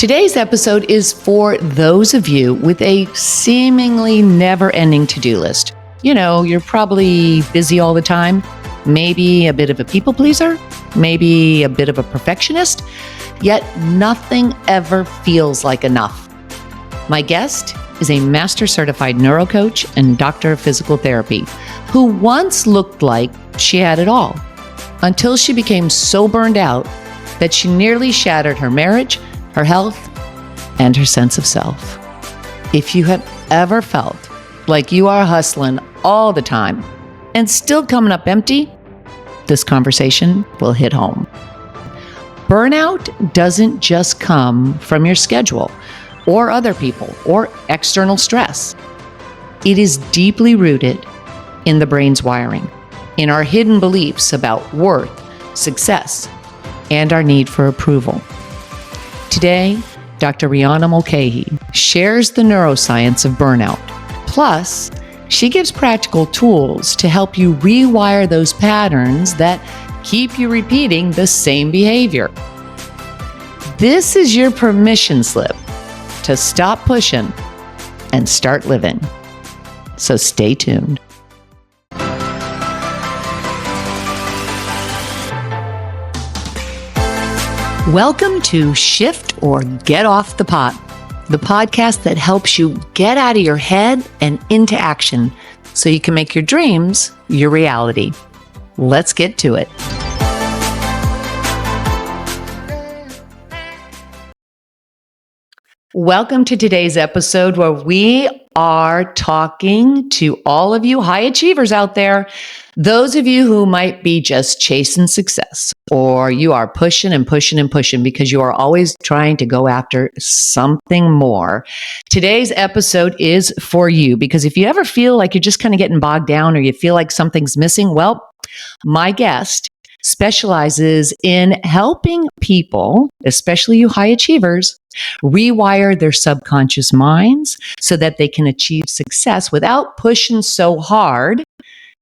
Today's episode is for those of you with a seemingly never-ending to-do list. You know, you're probably busy all the time, maybe a bit of a people pleaser, maybe a bit of a perfectionist, yet nothing ever feels like enough. My guest is a master certified neuro coach and doctor of physical therapy who once looked like she had it all until she became so burned out that she nearly shattered her marriage, her health, and her sense of self. If you have ever felt like you are hustling all the time and still coming up empty, this conversation will hit home. Burnout doesn't just come from your schedule or other people or external stress. It is deeply rooted in the brain's wiring, in our hidden beliefs about worth, success, and our need for approval. Today, Dr. Reana Mulcahy shares the neuroscience of burnout. Plus, she gives practical tools to help you rewire those patterns that keep you repeating the same behavior. This is your permission slip to stop pushing and start living. So stay tuned. Welcome to Shift or Get Off the Pot, the podcast that helps you get out of your head and into action so you can make your dreams your reality. Let's get to it. Welcome to today's episode where we are talking to all of you high achievers out there, those of you who might be just chasing success, or you are pushing and pushing and pushing because you are always trying to go after something more. Today's episode is for you because if you ever feel like you're just kind of getting bogged down or you feel like something's missing, well, my guest specializes in helping people, especially you high achievers, rewire their subconscious minds so that they can achieve success without pushing so hard,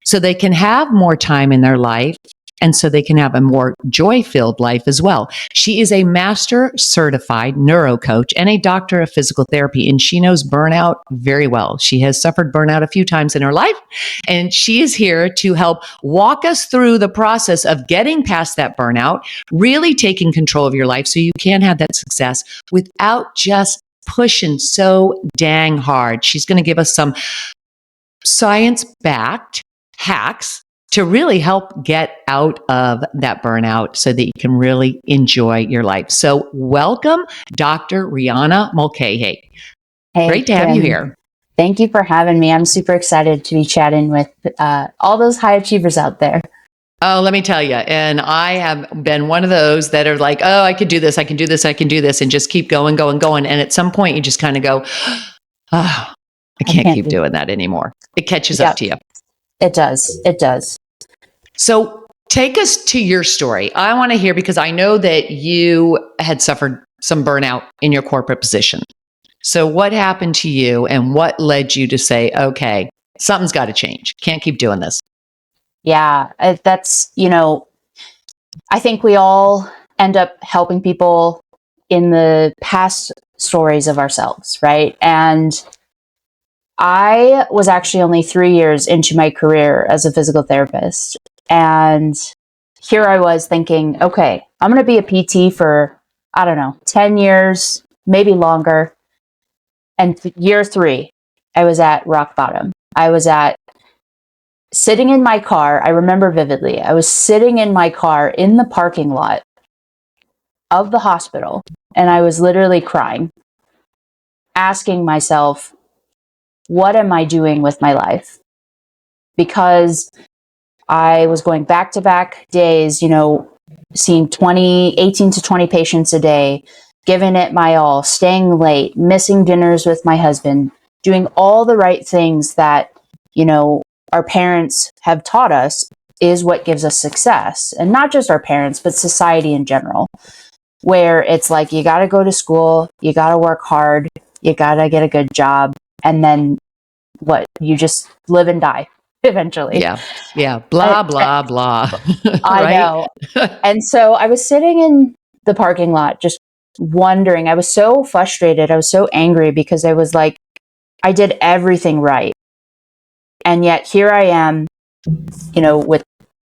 so they can have more time in their life and so they can have a more joy-filled life as well. She is a master certified neuro coach and a doctor of physical therapy, and she knows burnout very well. She has suffered burnout a few times in her life, and she is here to help walk us through the process of getting past that burnout, really taking control of your life so you can have that success without just pushing so dang hard. She's going to give us some science-backed hacks to really help get out of that burnout so that you can really enjoy your life. So welcome, Dr. Reana Mulcahy. Hey, great to have you here. Thank you for having me. I'm super excited to be chatting with all those high achievers out there. Oh, let me tell you. And I have been one of those that are like, oh, I could do this, I can do this, I can do this, and just keep going. And at some point you just kind of go, oh, I can't keep doing that anymore. It catches up to you. It does. So take us to your story. I want to hear, because I know that you had suffered some burnout in your corporate position. So what happened to you and what led you to say, okay, something's got to change. Can't keep doing this. Yeah, that's, I think we all end up helping people in the past stories of ourselves, right? And I was actually only 3 years into my career as a physical therapist. And here I was thinking, okay, I'm going to be a PT for, 10 years, maybe longer. And year 3, I was at rock bottom. I was sitting in my car. I remember vividly. I was sitting in my car in the parking lot of the hospital, and I was literally crying, asking myself, what am I doing with my life? Because I was going back-to-back days, seeing 18 to 20 patients a day, giving it my all, staying late, missing dinners with my husband, doing all the right things that, our parents have taught us is what gives us success. And not just our parents, but society in general, where it's like, you got to go to school, you got to work hard, you got to get a good job, and then what? You just live and die. eventually. Yeah. Blah, blah, blah. I know. And so I was sitting in the parking lot, just wondering, I was so frustrated. I was so angry because I was like, I did everything right. And yet here I am, with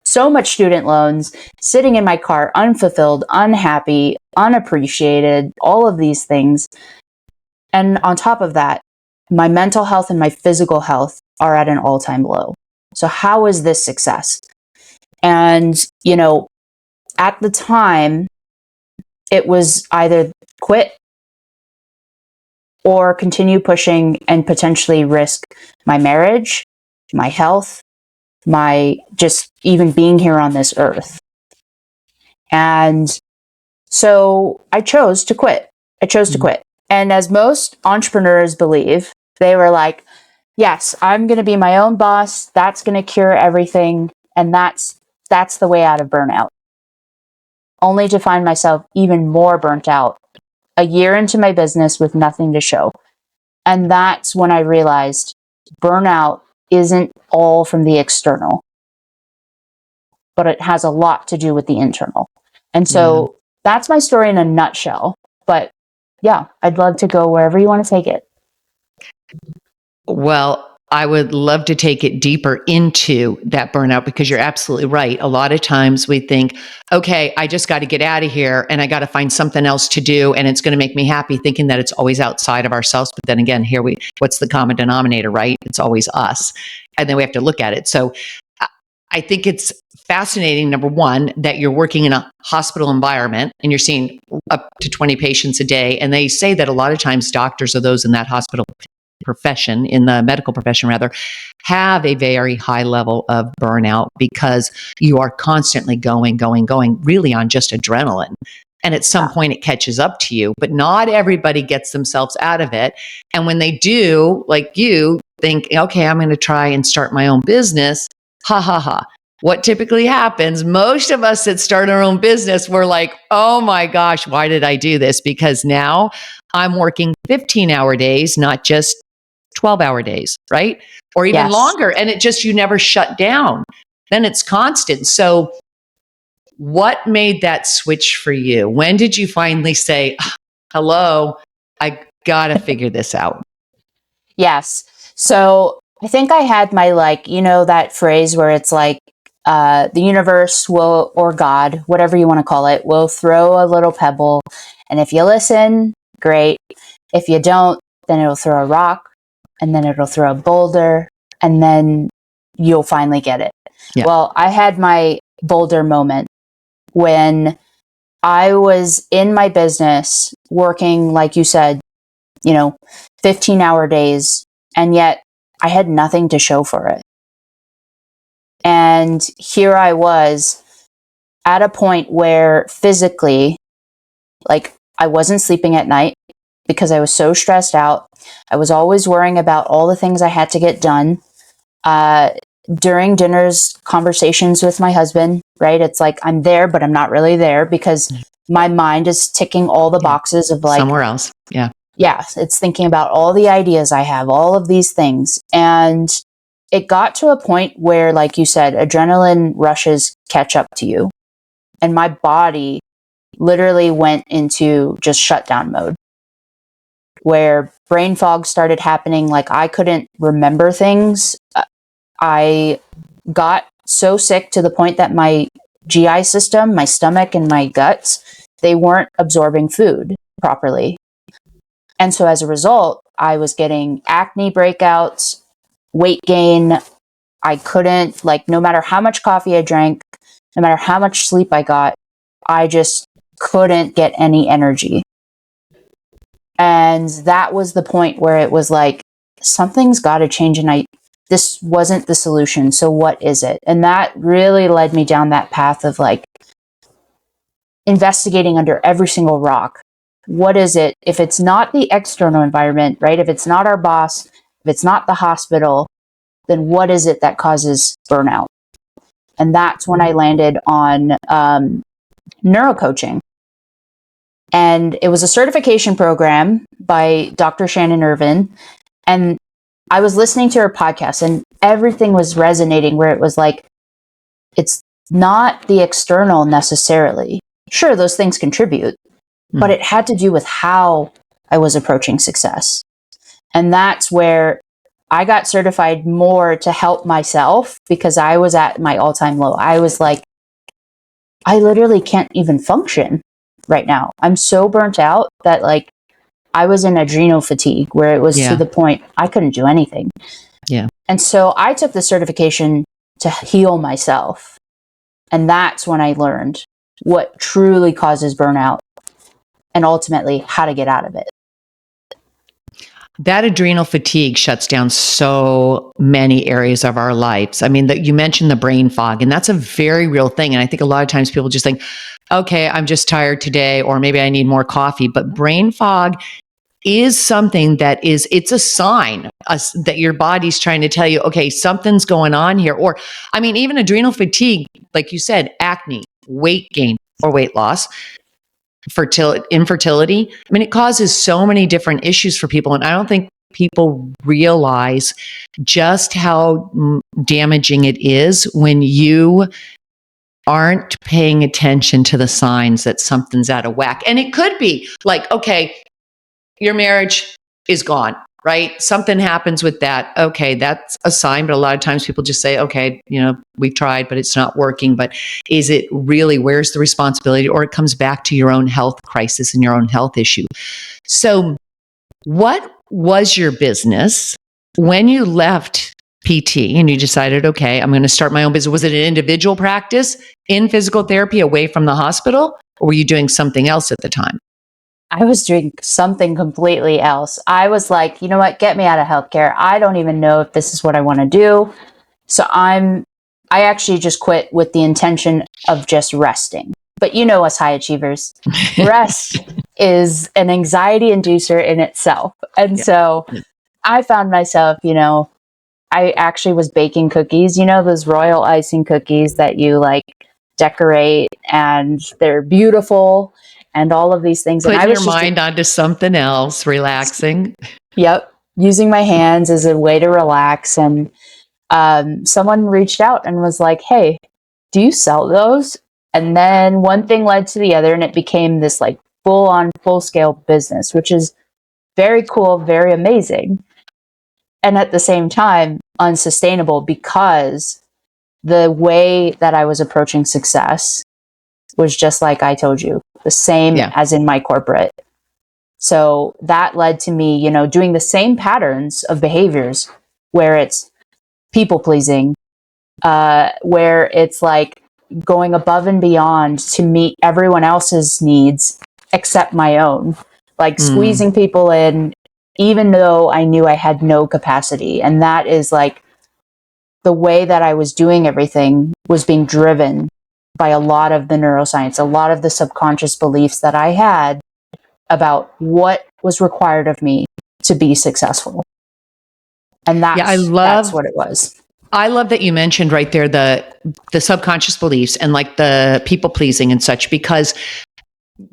so much student loans, sitting in my car, unfulfilled, unhappy, unappreciated, all of these things. And on top of that, my mental health and my physical health are at an all-time low. So how is this success? And, at the time, it was either quit or continue pushing and potentially risk my marriage, my health, my just even being here on this earth. And so I chose to quit. And as most entrepreneurs believe, they were like, yes, I'm going to be my own boss. That's going to cure everything. And that's the way out of burnout. Only to find myself even more burnt out a year into my business with nothing to show. And that's when I realized burnout isn't all from the external, but it has a lot to do with the internal. And so that's my story in a nutshell. But yeah, I'd love to go wherever you want to take it. Well, I would love to take it deeper into that burnout, because you're absolutely right. A lot of times we think, okay, I just got to get out of here and I got to find something else to do and it's going to make me happy, thinking that it's always outside of ourselves. But then again, what's the common denominator, right? It's always us. And then we have to look at it. So I think it's fascinating, number one, that you're working in a hospital environment and you're seeing up to 20 patients a day. And they say that a lot of times doctors or those in that hospital profession, in the medical profession rather, have a very high level of burnout because you are constantly going, really on just adrenaline. And at some point it catches up to you, but not everybody gets themselves out of it. And when they do, like you think, okay, I'm going to try and start my own business. Ha ha ha. What typically happens, most of us that start our own business, we're like, oh my gosh, why did I do this? Because now I'm working 15-hour days, not just 12-hour days, right? Or even longer. And you never shut down. Then it's constant. So what made that switch for you? When did you finally say, hello, I gotta figure this out? Yes. So I think I had my, that phrase where it's like, the universe will, or God, whatever you want to call it, will throw a little pebble. And if you listen, great. If you don't, then it'll throw a rock, and then it'll throw a boulder, and then you'll finally get it. Yeah. Well, I had my boulder moment when I was in my business working, like you said, 15-hour days, and yet I had nothing to show for it. And here I was at a point where physically, I wasn't sleeping at night because I was so stressed out. I was always worrying about all the things I had to get done. During dinners, conversations with my husband, right? It's like I'm there, but I'm not really there because my mind is ticking all the boxes of somewhere else. Yeah. Yeah. It's thinking about all the ideas I have, all of these things. And it got to a point where, like you said, adrenaline rushes catch up to you. And my body literally went into just shutdown mode, where brain fog started happening. Like I couldn't remember things. I got so sick to the point that my GI system, my stomach and my guts, they weren't absorbing food properly. And so as a result, I was getting acne breakouts, weight gain. I couldn't, no matter how much coffee I drank, no matter how much sleep I got, I just couldn't get any energy. And that was the point where it was like, something's got to change. And this wasn't the solution. So what is it? And that really led me down that path of investigating under every single rock. What is it? If it's not the external environment, right? If it's not our boss, if it's not the hospital, then what is it that causes burnout? And that's when I landed on neuro coaching. And it was a certification program by Dr. Shannon Irvin. And I was listening to her podcast and everything was resonating, where it was like, it's not the external necessarily. Sure, those things contribute, but it had to do with how I was approaching success. And that's where I got certified more to help myself, because I was at my all-time low. I was like, I literally can't even function right now. I'm so burnt out that like I was in adrenal fatigue, where it was to the point I couldn't do anything. Yeah. And so I took the certification to heal myself. And that's when I learned what truly causes burnout and ultimately how to get out of it. That adrenal fatigue shuts down so many areas of our lives. I mean, you mentioned the brain fog, and that's a very real thing. And I think a lot of times people just think, okay, I'm just tired today, or maybe I need more coffee. But brain fog is something it's a sign that your body's trying to tell you, okay, something's going on here. Or, I mean, even adrenal fatigue, like you said, acne, weight gain or weight loss, infertility. I mean, it causes so many different issues for people. And I don't think people realize just how damaging it is when you aren't paying attention to the signs that something's out of whack. And it could be like, okay, your marriage is gone, right? Something happens with that. Okay, that's a sign. But a lot of times people just say, okay, we've tried, but it's not working. But is it really, where's the responsibility? Or it comes back to your own health crisis and your own health issue. So what was your business when you left PT and you decided, okay, I'm going to start my own business? Was it an individual practice in physical therapy away from the hospital? Or were you doing something else at the time? I was doing something completely else. I was like, you know what? Get me out of healthcare. I don't even know if this is what I want to do. So I actually just quit with the intention of just resting. But you know us high achievers, rest is an anxiety inducer in itself. And so I found myself, I actually was baking cookies, those royal icing cookies that you like decorate and they're beautiful. And all of these things. Putting and I was your mind onto something else, relaxing. Yep. Using my hands as a way to relax. And someone reached out and was like, hey, do you sell those? And then one thing led to the other, and it became this like full scale business, which is very cool, very amazing. And at the same time, unsustainable, because the way that I was approaching success was just like I told you, the same as in my corporate. So that led to me, doing the same patterns of behaviors where it's people pleasing, where it's like going above and beyond to meet everyone else's needs except my own, like squeezing people in, even though I knew I had no capacity. And that is like the way that I was doing everything was being driven by a lot of the neuroscience, a lot of the subconscious beliefs that I had about what was required of me to be successful. And that's what it was. I love that you mentioned right there the subconscious beliefs and like the people pleasing and such, because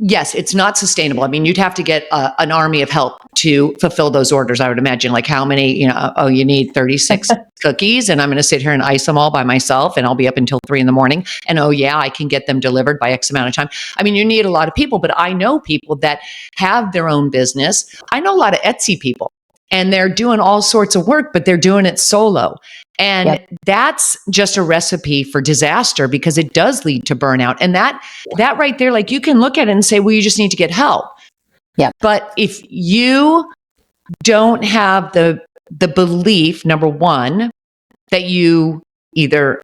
yes, it's not sustainable. I mean, you'd have to get an army of help to fulfill those orders. I would imagine, like how many, you need 36 cookies and I'm going to sit here and ice them all by myself and I'll be up until 3 a.m. And I can get them delivered by X amount of time. I mean, you need a lot of people, but I know people that have their own business. I know a lot of Etsy people and they're doing all sorts of work, but they're doing it solo. And that's just a recipe for disaster, because it does lead to burnout. And that right there, like you can look at it and say, well, you just need to get help. Yeah. But if you don't have the belief, number one, that you either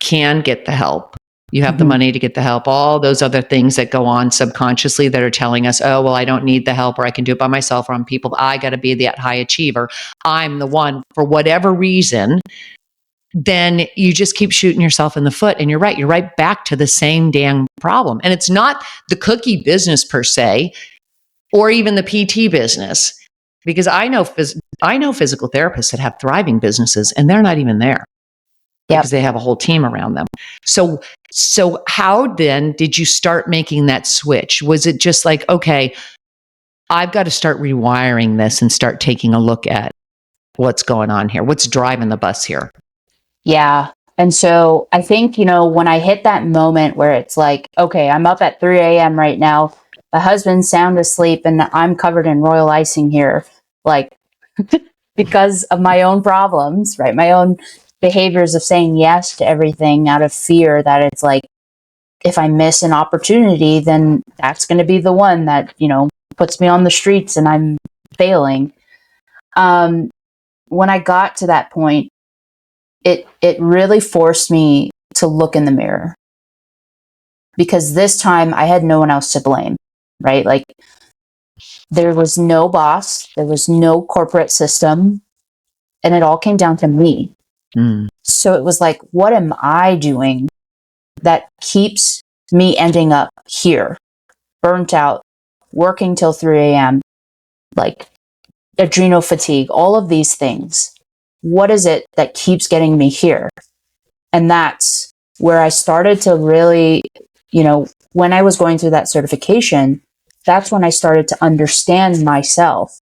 can get the help, you have the money to get the help, all those other things that go on subconsciously that are telling us, oh, well, I don't need the help, or I can do it by myself, or I'm people, I got to be that high achiever. I'm the one for whatever reason. Then you just keep shooting yourself in the foot. And you're right back to the same damn problem. And it's not the cookie business per se, or even the PT business, because I know physical therapists that have thriving businesses and they're not even there. Because they have a whole team around them. So how then did you start making that switch? Was it just like, okay, I've got to start rewiring this and start taking a look at what's going on here? What's driving the bus here? Yeah. And so I think, when I hit that moment where it's like, okay, I'm up at 3 a.m. right now, my husband's sound asleep and I'm covered in royal icing here, like because of my own problems, right? My own behaviors of saying yes to everything out of fear that it's like, if I miss an opportunity, then that's going to be the one that, puts me on the streets and I'm failing. When I got to that point, it really forced me to look in the mirror, because this time I had no one else to blame, right? Like, there was no boss, there was no corporate system, and it all came down to me. So it was like, what am I doing that keeps me ending up here, burnt out, working till 3 a.m., like adrenal fatigue, all of these things? What is it that keeps getting me here? And that's where I started to really, when I was going through that certification, that's when I started to understand myself,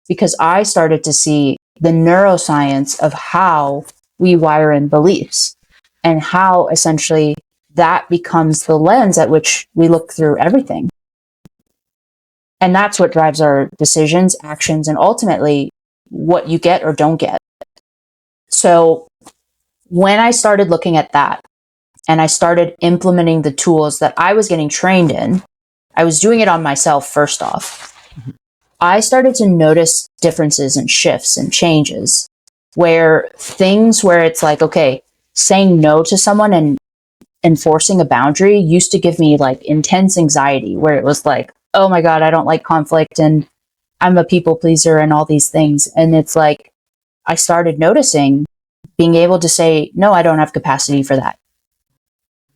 because I started to see the neuroscience of how we wire in beliefs and how essentially that becomes the lens at which we look through everything. And that's what drives our decisions, actions, and ultimately what you get or don't get. So when I started looking at that and I started implementing the tools that I was getting trained in, I was doing it on myself first off. I started to notice differences and shifts and changes where it's like, okay, saying no to someone and enforcing a boundary used to give me like intense anxiety, where it was like, oh my God, I don't like conflict and I'm a people pleaser and all these things. And it's like, I started noticing being able to say, no, I don't have capacity for that,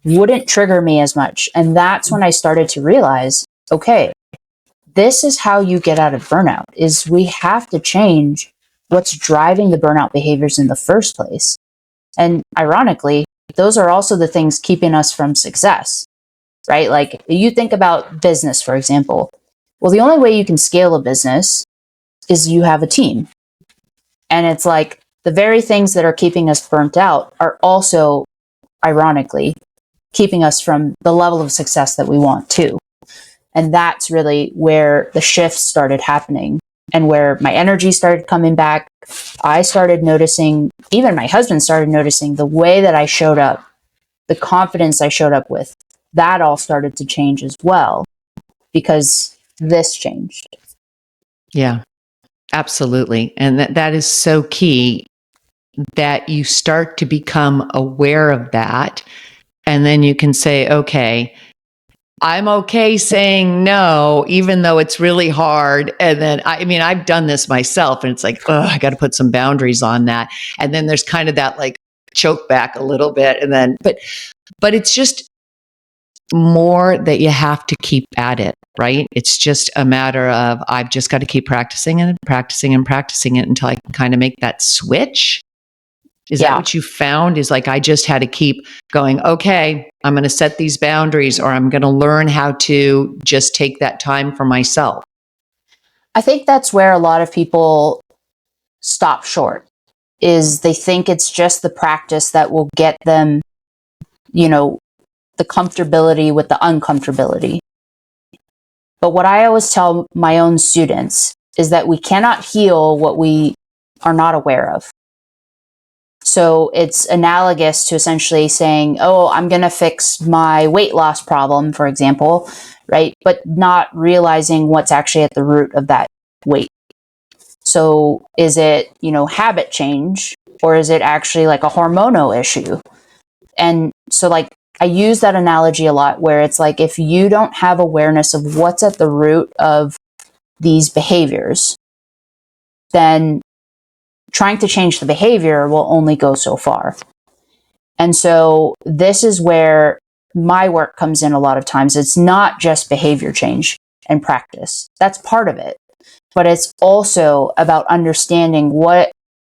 wouldn't trigger me as much. And that's when I started to realize, okay, this is how you get out of burnout, is we have to change what's driving the burnout behaviors in the first place. And ironically, those are also the things keeping us from success, right? Like, you think about business, for example. Well, the only way you can scale a business is you have a team. And it's like the very things that are keeping us burnt out are also, ironically, keeping us from the level of success that we want too. And that's really where the shifts started happening and where my energy started coming back. I started noticing, even my husband started noticing the way that I showed up, the confidence I showed up with. That all started to change as well, because this changed. Yeah, absolutely. And that is so key, that you start to become aware of that. And then you can say, okay, I'm okay saying no, even though it's really hard. And then, I've done this myself, and it's like, oh, I got to put some boundaries on that. And then there's kind of that like choke back a little bit. And then, but it's just more that you have to keep at it, right? It's just a matter of, I've just got to keep practicing and practicing and practicing it until I can kind of make that switch. Is that what you found? Is like, I just had to keep going, okay, I'm going to set these boundaries, or I'm going to learn how to just take that time for myself. I think that's where a lot of people stop short, is they think it's just the practice that will get them, the comfortability with the uncomfortability. But what I always tell my own students is that we cannot heal what we are not aware of. So it's analogous to essentially saying, oh, I'm going to fix my weight loss problem, for example, right? But not realizing what's actually at the root of that weight. So is it, habit change, or is it actually like a hormonal issue? And so like, I use that analogy a lot, where it's like, if you don't have awareness of what's at the root of these behaviors, then trying to change the behavior will only go so far. And so this is where my work comes in a lot of times. It's not just behavior change and practice. That's part of it. But it's also about understanding what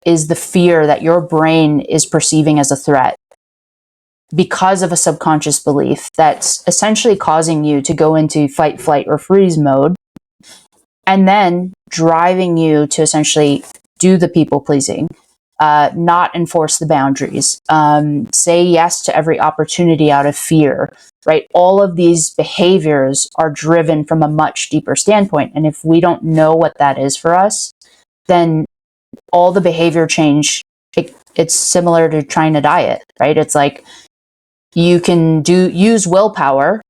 is the fear that your brain is perceiving as a threat, because of a subconscious belief that's essentially causing you to go into fight, flight, or freeze mode, and then driving you to essentially do the people pleasing, not enforce the boundaries, say yes to every opportunity out of fear, right? All of these behaviors are driven from a much deeper standpoint. And if we don't know what that is for us, then all the behavior change, it's similar to trying to diet, right? It's like you can use willpower,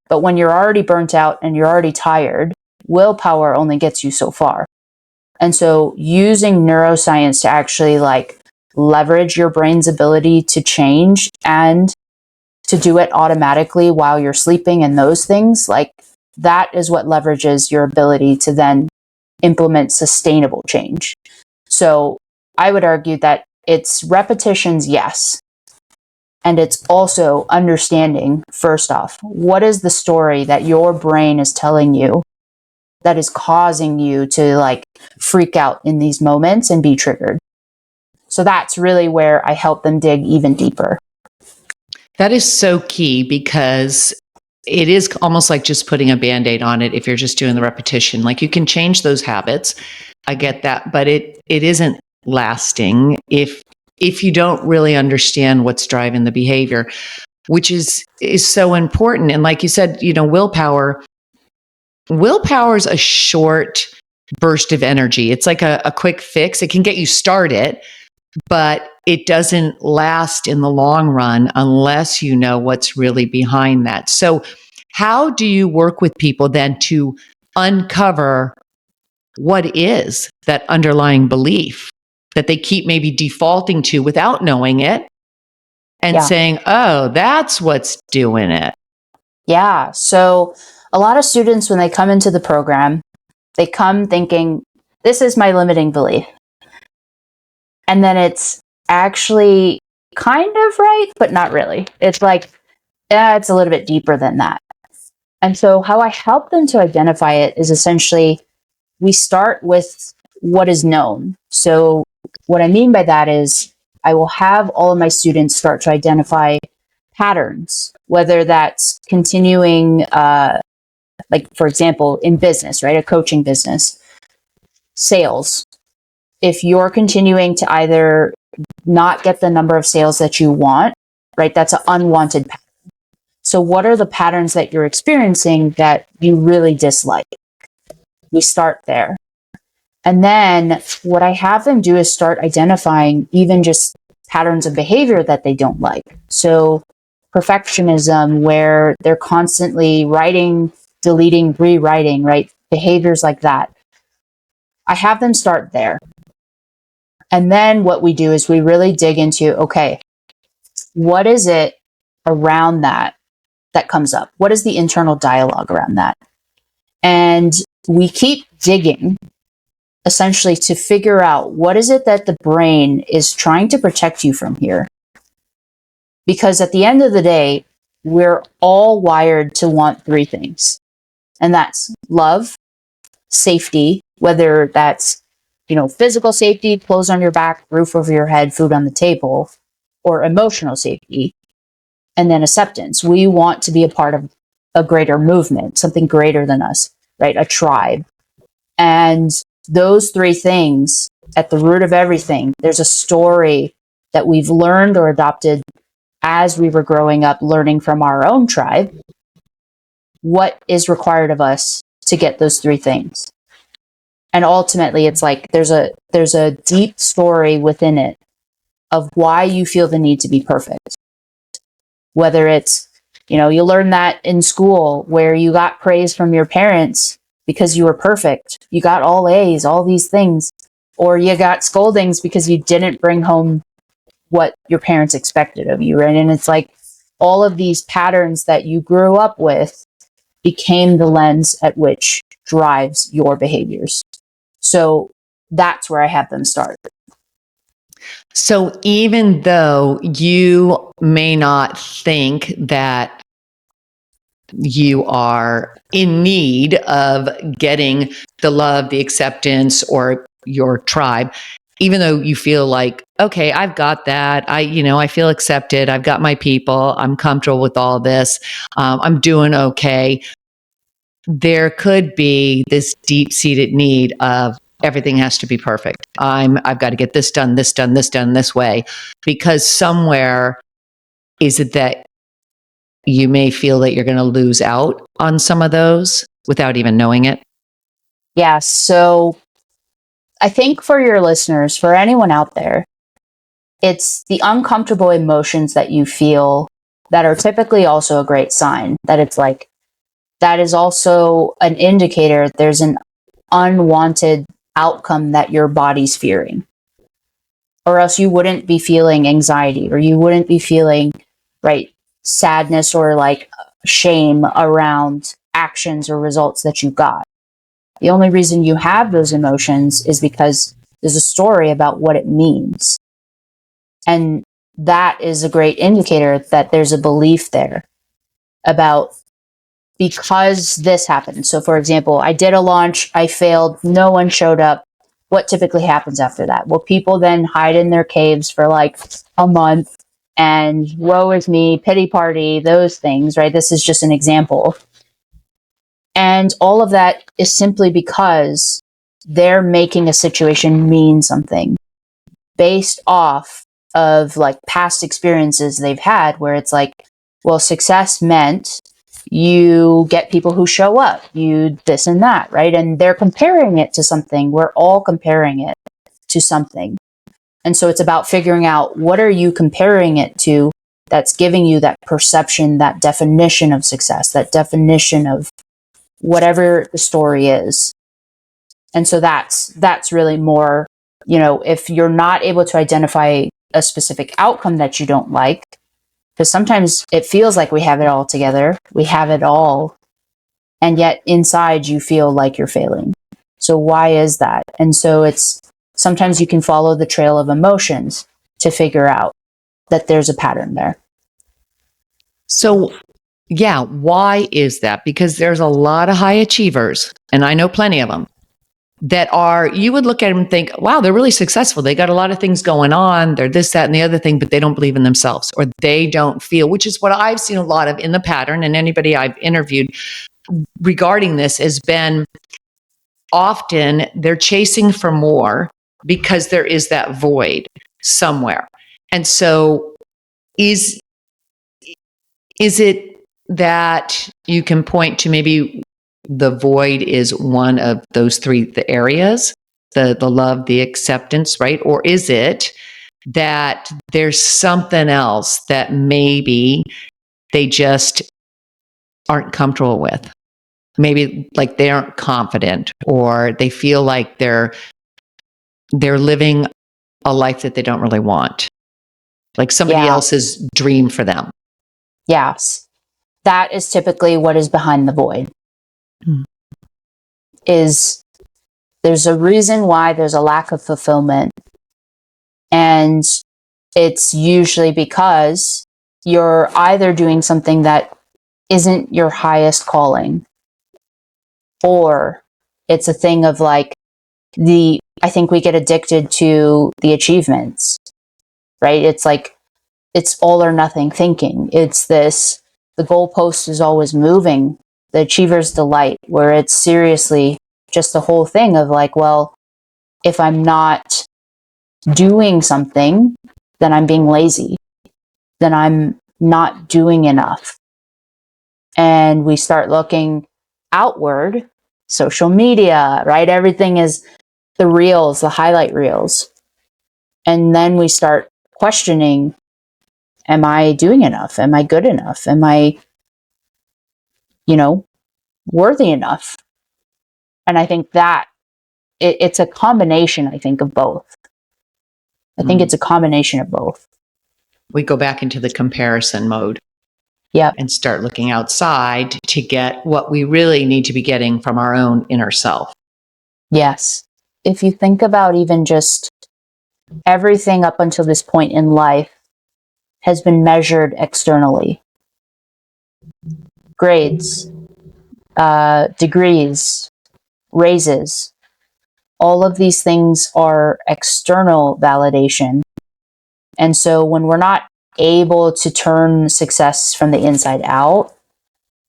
but when you're already burnt out and you're already tired, willpower only gets you so far. And so using neuroscience to actually like leverage your brain's ability to change and to do it automatically while you're sleeping and those things, like that is what leverages your ability to then implement sustainable change. So I would argue that it's repetitions, yes. And it's also understanding, first off, what is the story that your brain is telling you that is causing you to like freak out in these moments and be triggered. So that's really where I help them dig even deeper. That is so key because it is almost like just putting a Band-Aid on it if you're just doing the repetition. Like you can change those habits. I get that, but it isn't lasting if you don't really understand what's driving the behavior, which is so important. And like you said, willpower is a short burst of energy. It's like a quick fix. It can get you started, but it doesn't last in the long run unless you know what's really behind that. So how do you work with people then to uncover what is that underlying belief that they keep maybe defaulting to without knowing it and saying, oh, that's what's doing it? Yeah. So a lot of students, when they come into the program, they come thinking, this is my limiting belief. And then it's actually kind of right, but not really. It's like, it's a little bit deeper than that. And so how I help them to identify it is essentially we start with what is known. So what I mean by that is I will have all of my students start to identify patterns, whether that's continuing, like for example, in business, right? A coaching business, sales. If you're continuing to either not get the number of sales that you want, right? That's an unwanted pattern. So what are the patterns that you're experiencing that you really dislike? We start there. And then what I have them do is start identifying even just patterns of behavior that they don't like. So perfectionism, where they're constantly writing, deleting, rewriting, right? Behaviors like that. I have them start there. And then what we do is we really dig into, okay, what is it around that comes up? What is the internal dialogue around that? And we keep digging essentially to figure out what is it that the brain is trying to protect you from here. Because at the end of the day, we're all wired to want three things. And that's love, safety, whether that's, physical safety, clothes on your back, roof over your head, food on the table, or emotional safety, and then acceptance. We want to be a part of a greater movement, something greater than us, right? A tribe. And those three things, at the root of everything, there's a story that we've learned or adopted as we were growing up, learning from our own tribe. What is required of us to get those three things? And ultimately, it's like there's a deep story within it of why you feel the need to be perfect. Whether it's, you learn that in school where you got praise from your parents because you were perfect. You got all A's, all these things. Or you got scoldings because you didn't bring home what your parents expected of you, right? And it's like all of these patterns that you grew up with became the lens at which drives your behaviors. So that's where I have them start. So even though you may not think that you are in need of getting the love, the acceptance, or your tribe, even though you feel like, okay, I've got that. I feel accepted. I've got my people. I'm comfortable with all this. I'm doing okay. There could be this deep-seated need of everything has to be perfect. I've got to get this done, this done, this done this way, because somewhere is it that you may feel that you're going to lose out on some of those without even knowing it? Yeah. So I think for your listeners, for anyone out there, it's the uncomfortable emotions that you feel that are typically also a great sign that it's like, that is also an indicator there's an unwanted outcome that your body's fearing. Or else you wouldn't be feeling anxiety, or you wouldn't be feeling, right, sadness or like shame around actions or results that you got. The only reason you have those emotions is because there's a story about what it means. And that is a great indicator that there's a belief there about, because this happened. So for example, I did a launch, I failed, no one showed up. What typically happens after that? Well, people then hide in their caves for like a month and woe is me, pity party, those things, right? This is just an example. And all of that is simply because they're making a situation mean something based off of like past experiences they've had where it's like, well, success meant you get people who show up, you this and that, right? And they're comparing it to something. We're all comparing it to something. And so it's about figuring out, what are you comparing it to that's giving you that perception, that definition of success, that definition of whatever the story is. And so that's really more, if you're not able to identify a specific outcome that you don't like, because sometimes it feels like we have it all together, we have it all, and yet inside you feel like you're failing. So why is that? And so it's sometimes you can follow the trail of emotions to figure out that there's a pattern there. So, yeah, why is that? Because there's a lot of high achievers, and I know plenty of them, that you would look at them and think, wow, they're really successful. They got a lot of things going on. They're this, that, and the other thing, but they don't believe in themselves, or they don't feel, which is what I've seen a lot of in the pattern. And anybody I've interviewed regarding this has been, often they're chasing for more because there is that void somewhere. And so is it that you can point to maybe the void is one of those the areas, the love, the acceptance, right? Or is it that there's something else that maybe they just aren't comfortable with? Maybe like they aren't confident, or they feel like they're living a life that they don't really want, like somebody else's dream for them. Yes. That is typically what is behind the void. Is there's a reason why there's a lack of fulfillment. And it's usually because you're either doing something that isn't your highest calling, or it's a thing of like I think we get addicted to the achievements, right? It's like, it's all or nothing thinking. It's this, the goalpost is always moving, the achiever's delight, where it's seriously just the whole thing of like, well, if I'm not doing something, then I'm being lazy, then I'm not doing enough. And we start looking outward, social media, right? Everything is the reels, the highlight reels. And then we start questioning, am I doing enough? Am I good enough? Am I, worthy enough? And I think that it's a combination, I think, of both. I think it's a combination of both. We go back into the comparison mode. Yep. And start looking outside to get what we really need to be getting from our own inner self. Yes. If you think about even just everything up until this point in life has been measured externally. Grades, degrees, raises, all of these things are external validation. And so when we're not able to turn success from the inside out,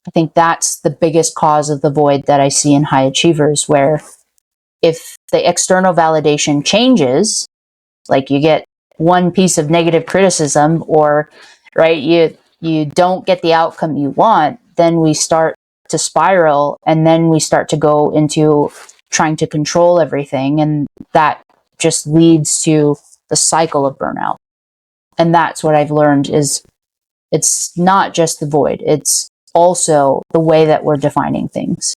I think that's the biggest cause of the void that I see in high achievers, where if the external validation changes, like you get one piece of negative criticism, or right, you don't get the outcome you want, then we start to spiral, and then we start to go into trying to control everything, and that just leads to the cycle of burnout. And that's what I've learned is it's not just the void, it's also the way that we're defining things.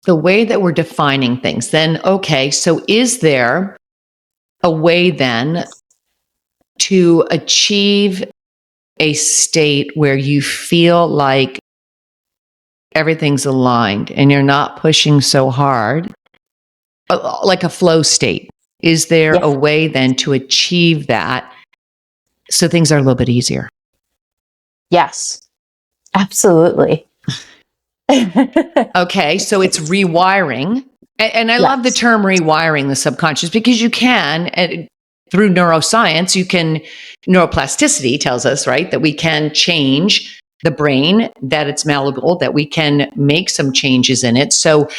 The way that we're defining things. Then, okay, so is there a way then to achieve a state where you feel like everything's aligned and you're not pushing so hard, like a flow state? Is there a way then to achieve that so things are a little bit easier? Yes, absolutely. Okay, so it's rewiring. And I love the term rewiring the subconscious, because you can, through neuroscience, neuroplasticity tells us, right, that we can change the brain, that it's malleable, that we can make some changes in it. So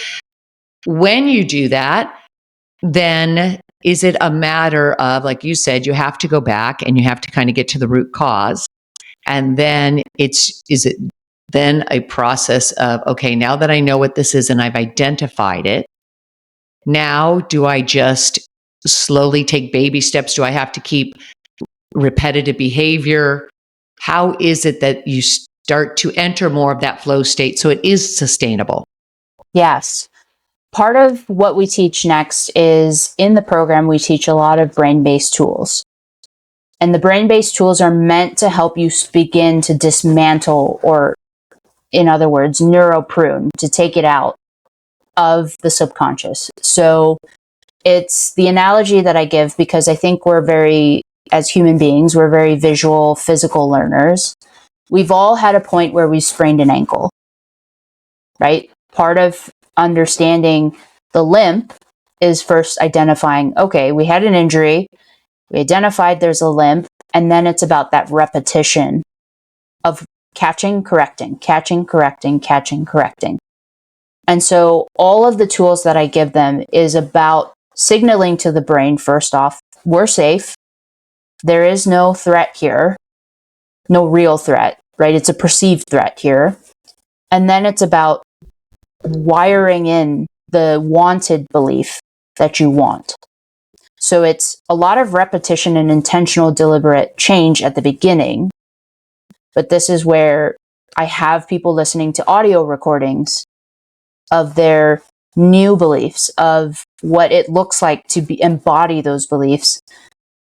when you do that, then is it a matter of, like you said, you have to go back and you have to kind of get to the root cause? And then is it then a process of, okay, now that I know what this is and I've identified it, now do I just slowly take baby steps? Do I have to keep repetitive behavior? How is it that you start to enter more of that flow state so it is sustainable? Yes. Part of what we teach next is, in the program, we teach a lot of brain-based tools. And the brain-based tools are meant to help you begin to dismantle, or in other words, neuroprune, to take it out of the subconscious. So it's the analogy that I give because I think as human beings, we're very visual, physical learners. We've all had a point where we sprained an ankle, right? Part of understanding the limp is first identifying, okay, we had an injury, we identified there's a limp, and then it's about that repetition of catching, correcting, catching, correcting, catching, correcting. And so all of the tools that I give them is about signaling to the brain, first off, we're safe. There is no threat here, no real threat, right? It's a perceived threat here. And then it's about wiring in the wanted belief that you want. So it's a lot of repetition and intentional, deliberate change at the beginning. But this is where I have people listening to audio recordings of their new beliefs, of what it looks like to embody those beliefs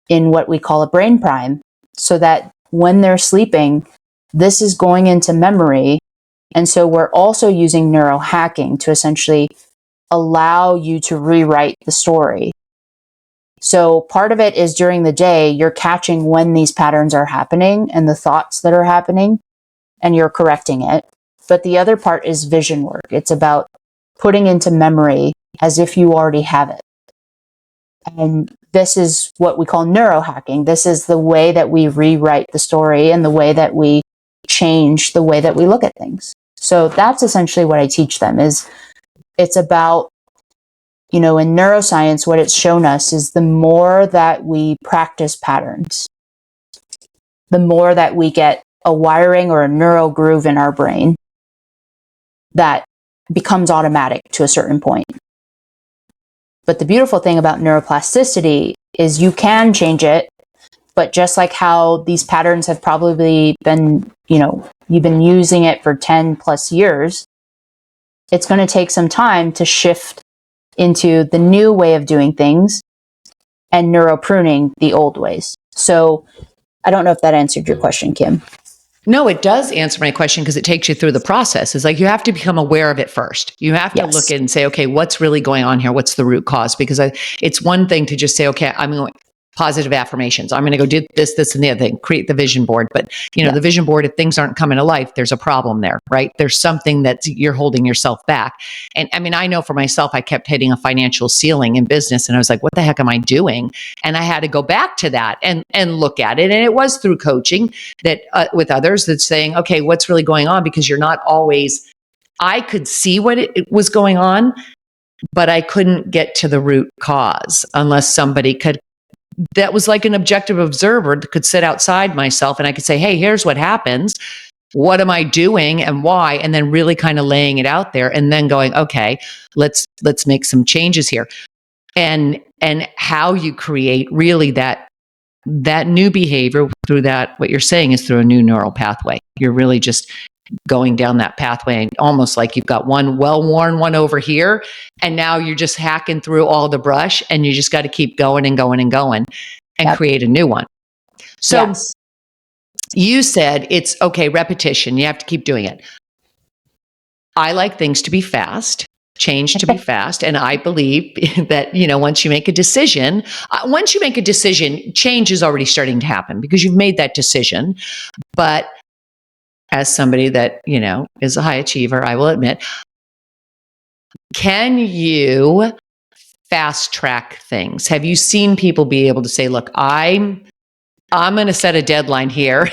in what we call a brain prime, so that when they're sleeping, this is going into memory. And so we're also using neurohacking to essentially allow you to rewrite the story. So part of it is during the day, you're catching when these patterns are happening and the thoughts that are happening, and you're correcting it. But the other part is vision work. It's about putting into memory as if you already have it. And this is what we call neurohacking. This is the way that we rewrite the story and the way that we change the way that we look at things. So that's essentially what I teach them. Is it's about, in neuroscience, what it's shown us is the more that we practice patterns, the more that we get a wiring or a neural groove in our brain that becomes automatic to a certain point. But the beautiful thing about neuroplasticity is you can change it, but just like how these patterns have probably been, you've been using it for 10 plus years, it's going to take some time to shift into the new way of doing things and neuropruning the old ways. So I don't know if that answered your question, Kim. No, it does answer my question, because it takes you through the process. It's like you have to become aware of it first. You have to look at it and say, okay, what's really going on here? What's the root cause? Because it's one thing to just say, okay, I'm going positive affirmations. I'm going to go do this, this, and the other thing, create the vision board. But, the vision board, if things aren't coming to life, there's a problem there, right? There's something that you're holding yourself back. And I mean, I know for myself, I kept hitting a financial ceiling in business, and I was like, what the heck am I doing? And I had to go back to that and look at it. And it was through coaching that with others that's saying, okay, what's really going on? Because you're not always I could see what it was going on, but I couldn't get to the root cause unless somebody could, that was like an objective observer that could sit outside myself and I could say, hey, here's what happens. What am I doing and why? And then really kind of laying it out there and then going, okay, let's make some changes here. And how you create really that new behavior through that, what you're saying is through a new neural pathway. You're really just going down that pathway, and almost like you've got one well-worn one over here, and now you're just hacking through all the brush, and you just got to keep going and going and going and create a new one. So you said it's okay, repetition, you have to keep doing it. I like things to be fast, change to be fast. And I believe that, once you make a decision, change is already starting to happen because you've made that decision. But as somebody that, is a high achiever, I will admit, can you fast track things? Have you seen people be able to say, look, I'm going to set a deadline here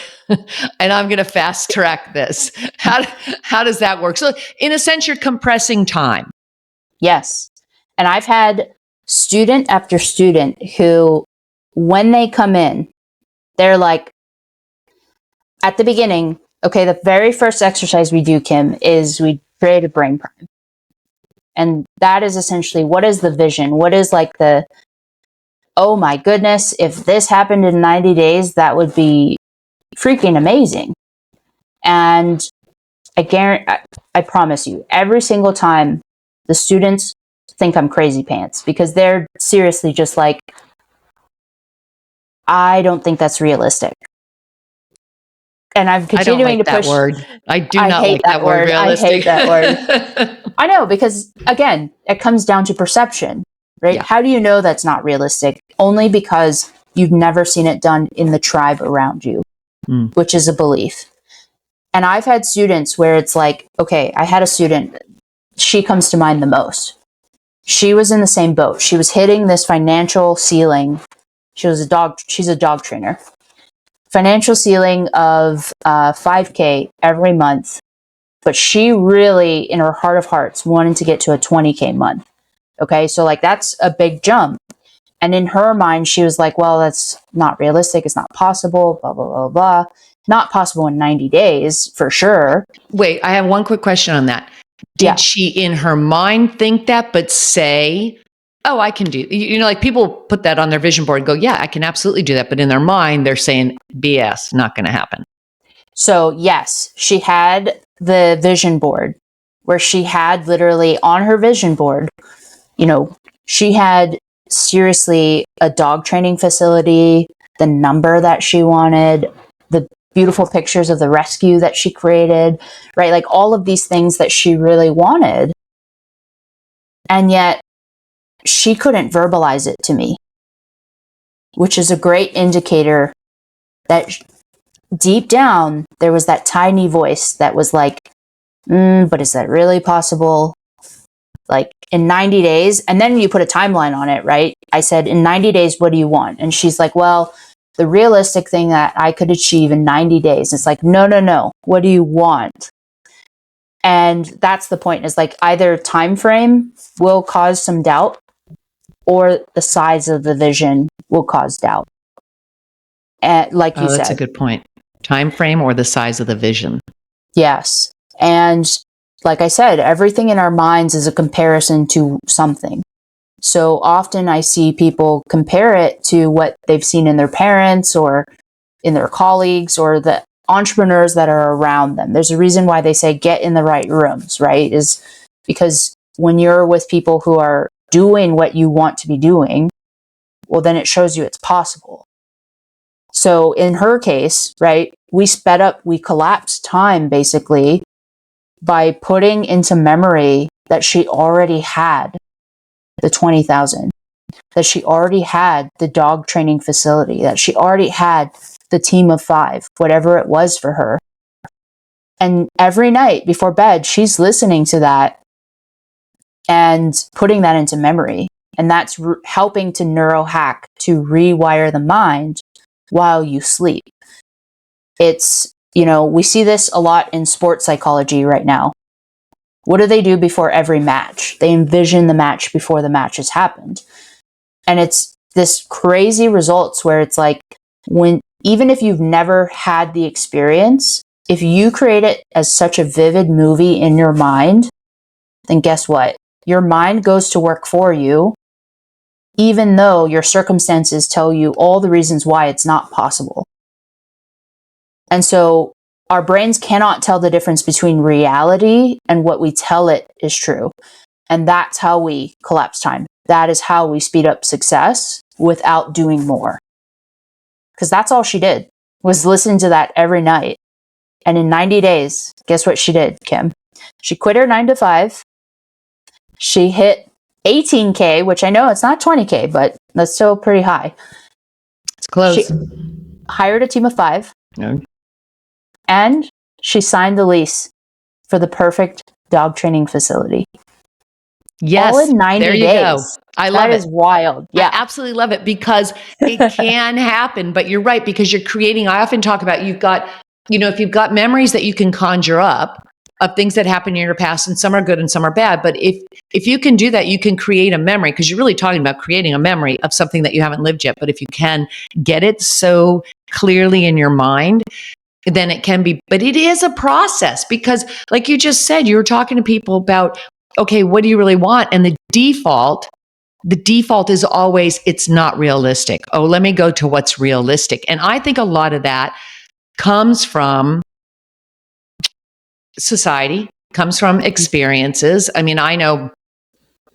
and I'm going to fast track this? How does that work? So in a sense, you're compressing time. Yes. And I've had student after student who, when they come in, they're like, at the beginning, okay, the very first exercise we do, Kim, is we create a brain prime. And that is essentially, what is the vision? What is like oh my goodness, if this happened in 90 days, that would be freaking amazing. And I promise you, every single time the students think I'm crazy pants because they're seriously just like, I don't think that's realistic. And I'm continuing to push. Word. I do not hate like that word. Realistic. I hate that word. I know, because again, it comes down to perception, right? Yeah. How do you know that's not realistic? Only because you've never seen it done in the tribe around you, which is a belief. And I've had students where it's like, okay, I had a student, she comes to mind the most. She was in the same boat. She was hitting this financial ceiling. She's a dog trainer. Financial ceiling of $5K every month. But she really, in her heart of hearts, wanted to get to a $20K month. Okay, so like that's a big jump. And in her mind, she was like, well, that's not realistic. It's not possible, blah, blah, blah, blah. Not possible in 90 days, for sure. Wait, I have one quick question on that. Did she in her mind think that, but say, oh, I can do, like people put that on their vision board and go, yeah, I can absolutely do that. But in their mind, they're saying, BS, not going to happen. So yes, she had the vision board where she had literally on her vision board, she had seriously a dog training facility, the number that she wanted, the beautiful pictures of the rescue that she created, right? Like all of these things that she really wanted. And yet she couldn't verbalize it to me, which is a great indicator that deep down, there was that tiny voice that was like, but is that really possible? Like in 90 days, and then you put a timeline on it, right? I said, in 90 days, what do you want? And she's like, well, the realistic thing that I could achieve in 90 days. It's like, no. What do you want? And that's the point, is like either time frame will cause some doubt or the size of the vision will cause doubt. And like you said, that's a good point. Time frame or the size of the vision. Yes. And like I said, everything in our minds is a comparison to something. So often I see people compare it to what they've seen in their parents or in their colleagues or the entrepreneurs that are around them. There's a reason why they say get in the right rooms, right? Is because when you're with people who are doing what you want to be doing, well, then it shows you it's possible. So in her case, right, we collapsed time basically by putting into memory that she already had the 20,000, that she already had the dog training facility, that she already had the team of 5, whatever it was for her. And every night before bed, she's listening to that and putting that into memory. And that's helping to neurohack, to rewire the mind while you sleep. It's, we see this a lot in sports psychology right now. What do they do before every match? They envision the match before the match has happened. And it's this crazy results where it's like, even if you've never had the experience, if you create it as such a vivid movie in your mind, then guess what? Your mind goes to work for you, even though your circumstances tell you all the reasons why it's not possible. And so our brains cannot tell the difference between reality and what we tell it is true. And that's how we collapse time. That is how we speed up success without doing more. Because that's all she did, was listen to that every night. And in 90 days, guess what she did, Kim? She quit her 9 to 5. She hit 18K, which I know it's not 20K, but that's still pretty high. It's close. She hired a team of 5. No. And she signed the lease for the perfect dog training facility. Yes. All in 90 there you days. Go. I love it. That is wild. Yeah. I absolutely love it because it can happen, but you're right, because you're creating, I often talk about, you've got, if you've got memories that you can conjure up of things that happened in your past, and some are good and some are bad. But if you can do that, you can create a memory, because you're really talking about creating a memory of something that you haven't lived yet. But if you can get it so clearly in your mind, then it can be, but it is a process, because like you just said, you were talking to people about, okay, what do you really want? And the default is always, it's not realistic. Oh, let me go to what's realistic. And I think a lot of that comes from society, comes from experiences. I mean, I know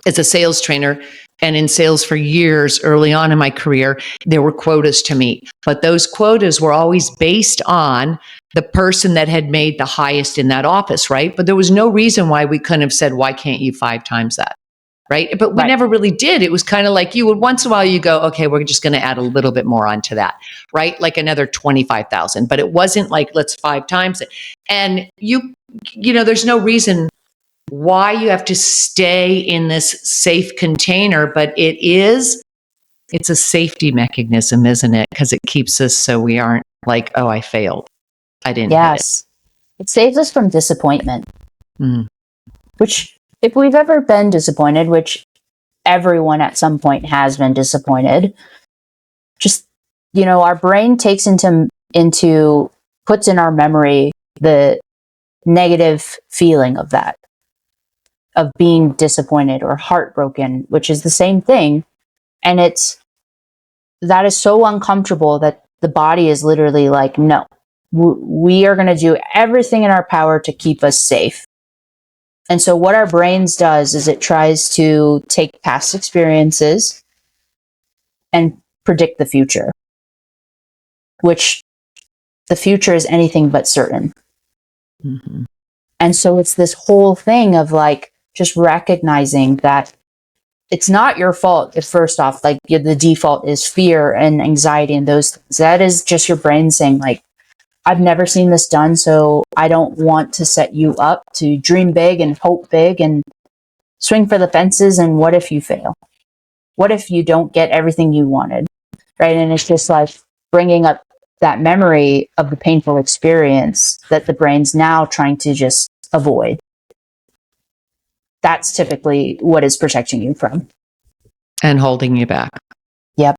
as a sales trainer and in sales for years early on in my career, there were quotas to meet, but those quotas were always based on the person that had made the highest in that office, right? But there was no reason why we couldn't have said, why can't you 5 times that? Right. But we never really did. It was kind of like you would once in a while you go, okay, we're just going to add a little bit more onto that. Right. Like another 25,000, but it wasn't like, let's 5 times it. And there's no reason why you have to stay in this safe container, but it's a safety mechanism, isn't it? Because it keeps us so we aren't like, oh, I failed. I didn't hit it. It saves us from disappointment, which, if we've ever been disappointed, which everyone at some point has been disappointed, just, our brain takes puts in our memory the negative feeling of that, of being disappointed or heartbroken, which is the same thing. And that is so uncomfortable that the body is literally like, no, we are going to do everything in our power to keep us safe. And so what our brains does is it tries to take past experiences and predict the future, which the future is anything but certain. Mm-hmm. And so it's this whole thing of like, just recognizing that it's not your fault. If first off, like the default is fear and anxiety and those things. That is just your brain saying like, I've never seen this done, so I don't want to set you up to dream big and hope big and swing for the fences. And what if you fail? What if you don't get everything you wanted? Right. And it's just like bringing up that memory of the painful experience that the brain's now trying to just avoid. That's typically what is protecting you from. And holding you back. Yep.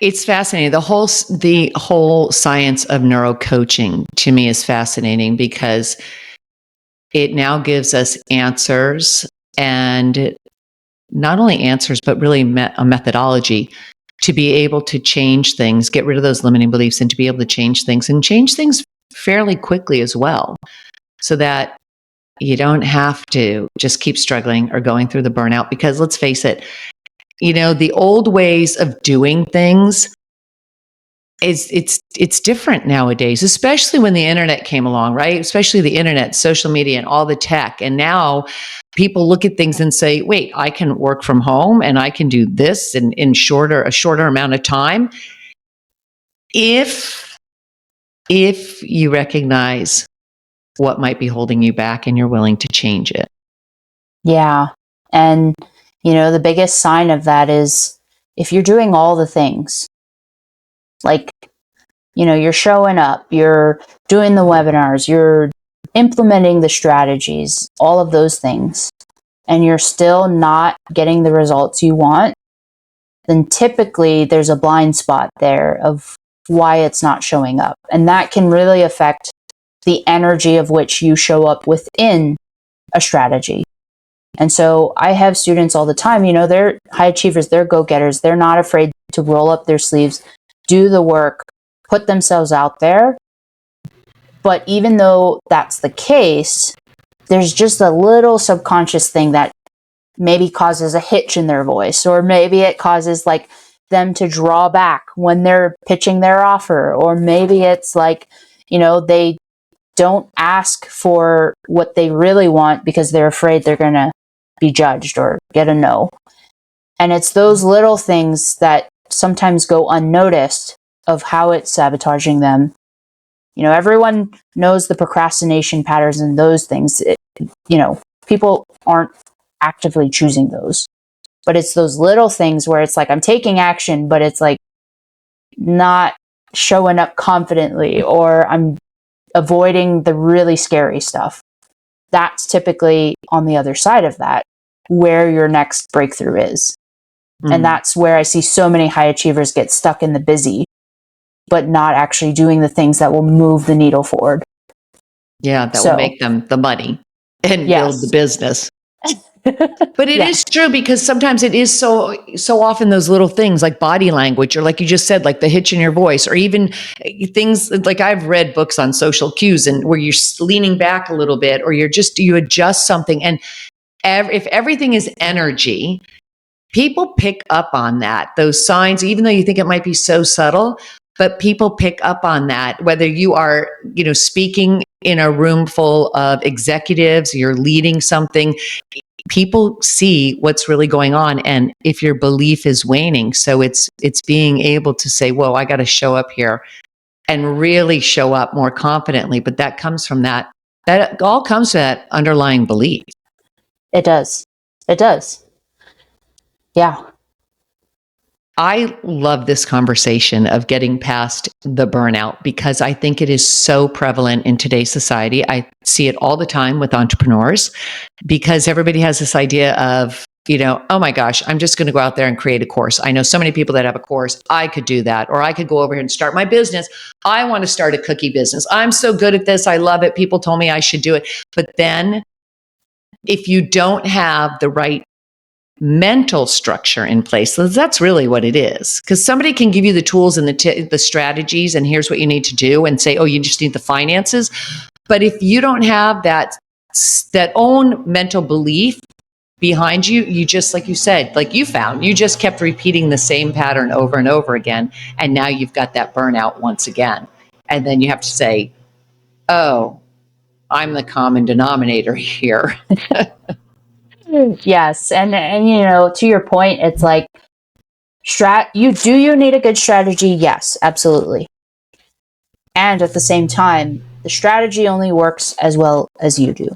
It's fascinating. The whole science of neuro coaching to me is fascinating, because it now gives us answers, and not only answers, but really a methodology to be able to change things, get rid of those limiting beliefs, and to be able to change things fairly quickly as well, so that you don't have to just keep struggling or going through the burnout. Because let's face it, the old ways of doing things it's different nowadays, especially when the internet came along, right? Especially the internet, social media, and all the tech. And now people look at things and say, wait, I can work from home and I can do this in a shorter amount of time. If you recognize what might be holding you back and you're willing to change it. Yeah. And, the biggest sign of that is if you're doing all the things, like, you're showing up, you're doing the webinars, you're implementing the strategies, all of those things, and you're still not getting the results you want, then typically there's a blind spot there of why it's not showing up. And that can really affect the energy of which you show up within a strategy. And so I have students all the time, they're high achievers, they're go-getters, they're not afraid to roll up their sleeves, do the work, put themselves out there. But even though that's the case, there's just a little subconscious thing that maybe causes a hitch in their voice, or maybe it causes like them to draw back when they're pitching their offer, or maybe it's like, they don't ask for what they really want because they're afraid they're going to be judged or get a no. And it's those little things that sometimes go unnoticed of how it's sabotaging them. Everyone knows the procrastination patterns and those things. People aren't actively choosing those, but it's those little things where it's like I'm taking action, but it's like not showing up confidently, or I'm avoiding the really scary stuff. That's typically on the other side of that where your next breakthrough is. And that's where I see so many high achievers get stuck in the busy, but not actually doing the things that will move the needle forward. Yeah, that will make them the money and build the business. But it is true, because sometimes it is so often those little things like body language, or like you just said, like the hitch in your voice, or even things like I've read books on social cues and where you're leaning back a little bit, or you adjust something. And if everything is energy, people pick up on that, those signs, even though you think it might be so subtle, but people pick up on that, whether you are, speaking in a room full of executives, you're leading something, people see what's really going on. And if your belief is waning, so it's being able to say, whoa, I got to show up here and really show up more confidently. But that comes from that all comes to that underlying belief. It does. Yeah. I love this conversation of getting past the burnout, because I think it is so prevalent in today's society. I see it all the time with entrepreneurs, because everybody has this idea of, oh my gosh, I'm just going to go out there and create a course. I know so many people that have a course. I could do that. Or I could go over here and start my business. I want to start a cookie business. I'm so good at this. I love it. People told me I should do it. But then if you don't have the right mental structure in place, so that's really what it is. Because somebody can give you the tools and the strategies, and here's what you need to do, and say, oh, you just need the finances. But if you don't have that own mental belief behind you, you just, like you said, like you just kept repeating the same pattern over and over again. And now you've got that burnout once again. And then you have to say, oh, I'm the common denominator here. Yes. And to your point, it's like, you need a good strategy? Yes, absolutely. And at the same time, the strategy only works as well as you do.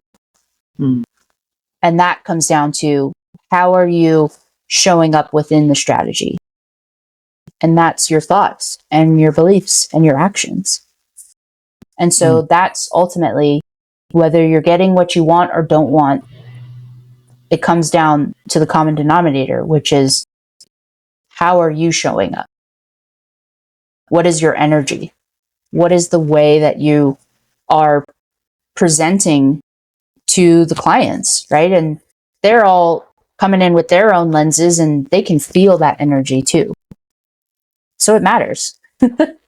And that comes down to, how are you showing up within the strategy? And that's your thoughts and your beliefs and your actions. And so that's ultimately, whether you're getting what you want or don't want, it comes down to the common denominator, which is, how are you showing up? What is your energy? What is the way that you are presenting to the clients, right? And they're all coming in with their own lenses, and they can feel that energy too. So it matters.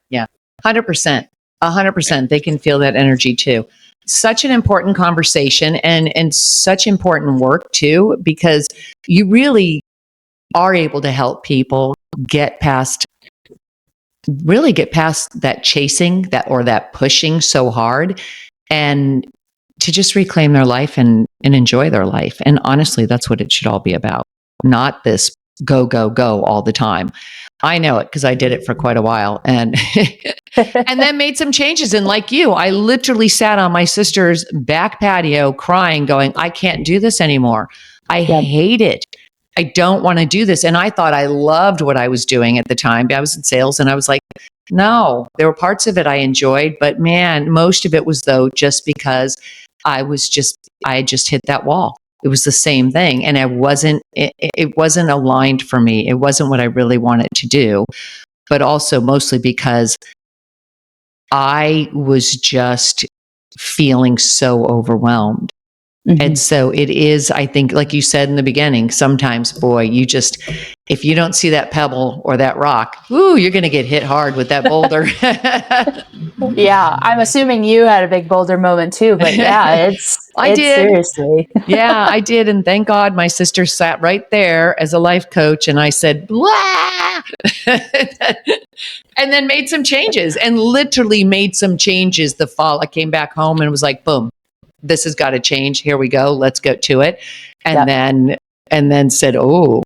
Yeah, 100%. 100%. They can feel that energy too. Such an important conversation, and such important work too, because you really are able to help people get past that chasing, that pushing so hard, and to just reclaim their life and enjoy their life. And honestly, that's what it should all be about. Not this go, go, go all the time. I know it because I did it for quite a while, and and then made some changes. And like you, I literally sat on my sister's back patio crying, going, I can't do this anymore. I hate it. I don't want to do this. And I thought I loved what I was doing at the time. I was in sales, and I was like, no, there were parts of it I enjoyed, but man, most of it was though just because I had just hit that wall. It was the same thing. And it wasn't aligned for me. It wasn't what I really wanted to do, but also mostly because I was just feeling so overwhelmed. And so it is, I think, like you said in the beginning, sometimes, boy, if you don't see that pebble or that rock, ooh, you're going to get hit hard with that boulder. Yeah, I'm assuming you had a big boulder moment too, but yeah, I did. Seriously. Yeah, I did. And thank God my sister sat right there as a life coach. And I said, blah, and then made some changes and literally made some changes the fall. I came back home and was like, boom, this has got to change. Here we go. Let's go to it. And then said, oh,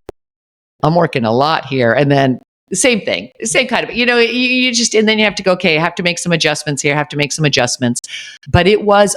I'm working a lot here. And then the same thing, same kind of, you just, and then you have to go, okay, I have to make some adjustments here. I have to make some adjustments. But it was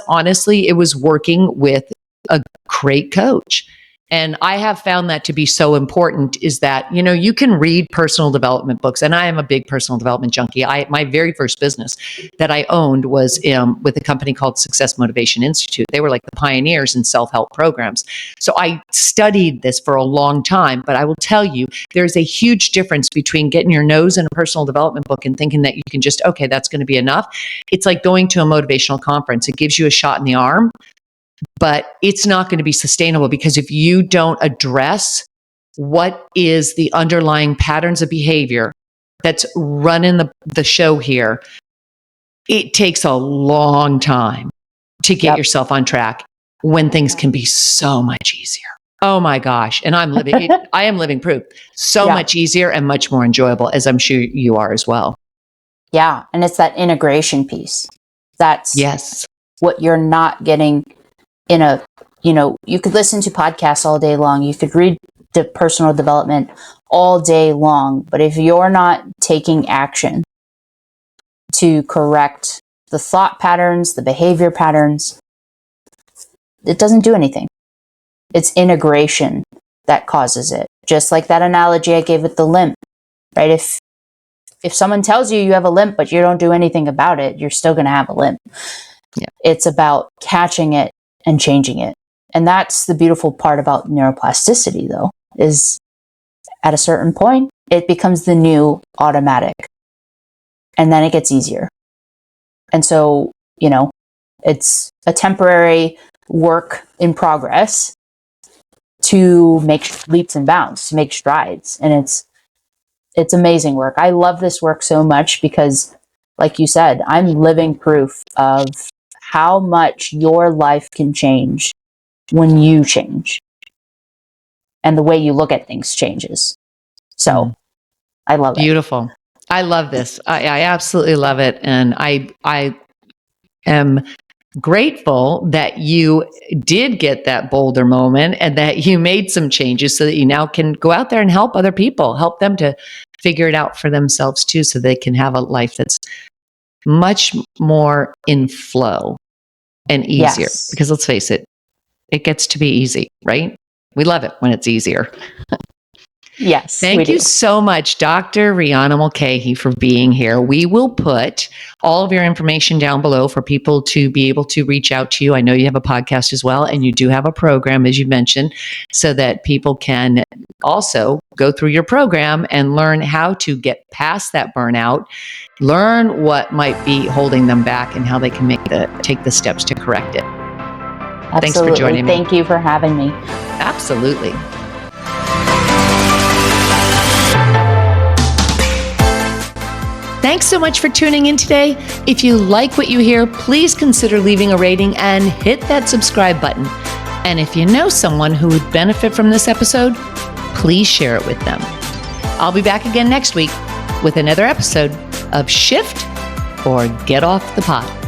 working with a great coach. And I have found that to be so important is that, you can read personal development books. And I am a big personal development junkie. My very first business that I owned was with a company called Success Motivation Institute. They were like the pioneers in self-help programs. So I studied this for a long time, but I will tell you, there's a huge difference between getting your nose in a personal development book and thinking that you can just, okay, that's going to be enough. It's like going to a motivational conference. It gives you a shot in the arm, but it's not going to be sustainable because if you don't address what is the underlying patterns of behavior that's running the show here, it takes a long time to get yourself on track when things can be so much easier. Oh my gosh. And I am living proof. So much easier and much more enjoyable, as I'm sure you are as well. Yeah. And it's that integration piece. That's what you're not getting you could listen to podcasts all day long. You could read the personal development all day long. But if you're not taking action to correct the thought patterns, the behavior patterns, it doesn't do anything. It's integration that causes it. Just like that analogy I gave with the limp, right? If someone tells you have a limp, but you don't do anything about it, you're still going to have a limp. Yeah. It's about catching it and changing it. And that's the beautiful part about neuroplasticity, though, is at a certain point, it becomes the new automatic. And then it gets easier. And so, it's a temporary work in progress to make leaps and bounds, to make strides. And it's amazing work. I love this work so much because, like you said, I'm living proof of how much your life can change when you change and the way you look at things changes. So I love it. Beautiful. I love this. I absolutely love it. And I am grateful that you did get that boulder moment and that you made some changes so that you now can go out there and help other people, help them to figure it out for themselves too, so they can have a life that's much more in flow and easier. Because let's face it, it gets to be easy, right? We love it when it's easier. Yes. Thank you so much, Dr. Reana Mulcahy, for being here. We will put all of your information down below for people to be able to reach out to you. I know you have a podcast as well, and you do have a program, as you mentioned, so that people can also go through your program and learn how to get past that burnout, learn what might be holding them back, and how they can take the steps to correct it. Absolutely. Thanks for joining me. Thank you for having me. Absolutely. Thanks so much for tuning in today. If you like what you hear, please consider leaving a rating and hit that subscribe button. And if you know someone who would benefit from this episode, please share it with them. I'll be back again next week with another episode of Shift or Get Off the Pot.